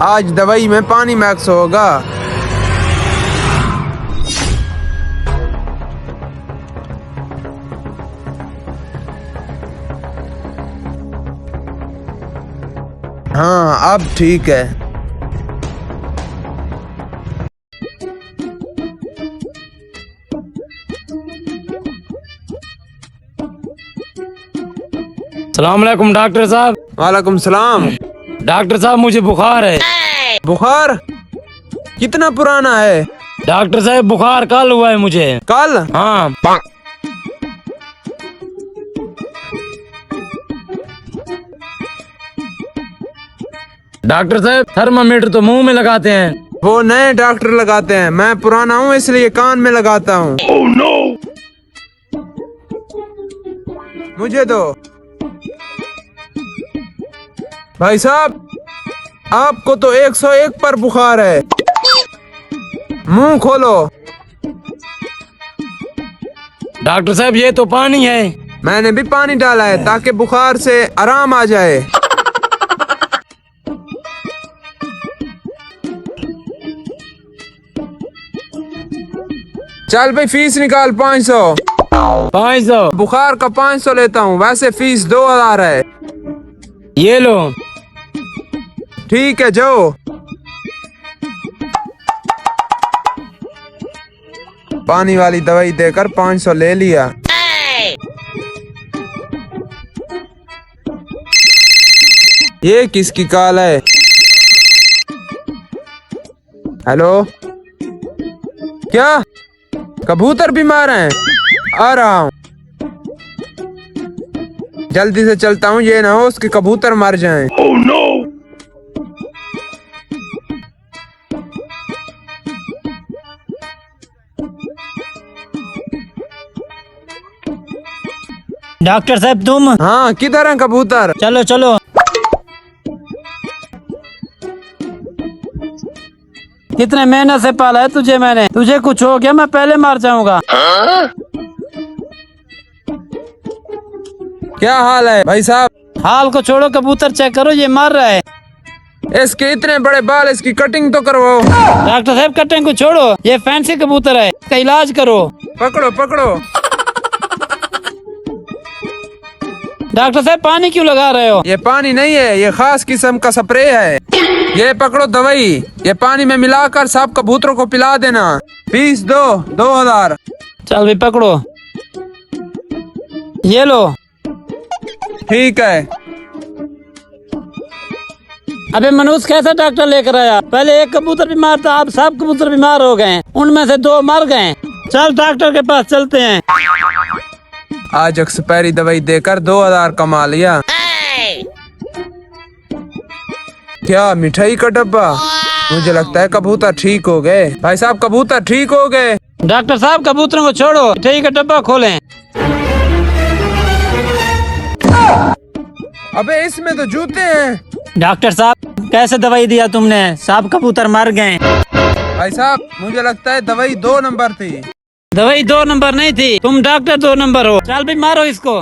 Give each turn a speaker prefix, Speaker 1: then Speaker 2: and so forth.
Speaker 1: आज दवाई में पानी मैक्स होगा। हाँ अब ठीक है।
Speaker 2: सलाम अलैकुम डॉक्टर साहब।
Speaker 1: वालेकुम सलाम।
Speaker 2: डॉक्टर साहब मुझे बुखार है।
Speaker 1: बुखार कितना पुराना है?
Speaker 2: डॉक्टर साहब बुखार कल हुआ है मुझे।
Speaker 1: कल?
Speaker 2: हाँ। डॉक्टर साहब थर्मामीटर तो मुंह में लगाते हैं।
Speaker 1: वो नए डॉक्टर लगाते हैं, मैं पुराना हूँ इसलिए कान में लगाता हूँ।
Speaker 2: Oh, no!
Speaker 1: मुझे दो। भाई साहब आपको तो 101 पर बुखार है। मुंह खोलो।
Speaker 2: डॉक्टर साहब ये तो पानी है।
Speaker 1: मैंने भी पानी डाला है ताकि बुखार से आराम आ जाए। चल भाई फीस निकाल 500।
Speaker 2: 500?
Speaker 1: बुखार का 500 लेता हूँ, वैसे फीस 2000 है।
Speaker 2: ये लो।
Speaker 1: ठीक है जाओ। पानी वाली दवाई देकर 500 ले लिया। ये किसकी कॉल है? हेलो, क्या कबूतर बीमार हैं? आ रहा हूँ, जल्दी से चलता हूँ, ये ना हो उसके कबूतर मर जाएं।
Speaker 2: Oh, no!
Speaker 3: डॉक्टर साहब तुम?
Speaker 1: हाँ किधर हैं कबूतर?
Speaker 3: चलो चलो। कितने मेहनत से पाला है तुझे मैंने, तुझे कुछ हो गया मैं पहले मार जाऊंगा।
Speaker 1: क्या हाल है भाई साहब?
Speaker 3: हाल को छोड़ो, कबूतर चेक करो, ये मर रहा है।
Speaker 1: इसके इतने बड़े बाल, इसकी कटिंग तो करवाओ।
Speaker 3: डॉक्टर साहब कटिंग को छोड़ो, ये फैंसी कबूतर है, इसका इलाज करो।
Speaker 1: पकड़ो पकड़ो।
Speaker 3: डॉक्टर साहब पानी क्यों लगा रहे हो?
Speaker 1: ये पानी नहीं है, ये खास किस्म का स्प्रे है। ये पकड़ो दवाई, ये पानी में मिलाकर सब कबूतरों को पिला देना। फीस दो 2000।
Speaker 3: चल भी पकड़ो, ये लो।
Speaker 1: ठीक है।
Speaker 3: अबे मनुष्य कैसा डॉक्टर लेकर आया? पहले एक कबूतर बीमार था, अब सब कबूतर बीमार हो गए, उनमें से 2 मर गए। चल डॉक्टर के पास चलते हैं।
Speaker 1: आज एक्सपायरी दवाई देकर 2000 कमा लिया। क्या मिठाई का डब्बा? मुझे लगता है कबूतर ठीक हो गए। भाई साहब कबूतर ठीक हो गए।
Speaker 3: डॉक्टर साहब कबूतरों को छोड़ो, मिठाई का डब्बा खोलें।
Speaker 1: अबे इसमें तो जूते हैं।
Speaker 3: डॉक्टर साहब कैसे दवाई दिया तुमने? सब कबूतर मर गए।
Speaker 1: भाई साहब मुझे लगता है दवाई 2 नंबर थी।
Speaker 3: दवाई 2 नंबर नहीं थी, तुम डॉक्टर 2 नंबर हो। चल भी मारो इसको।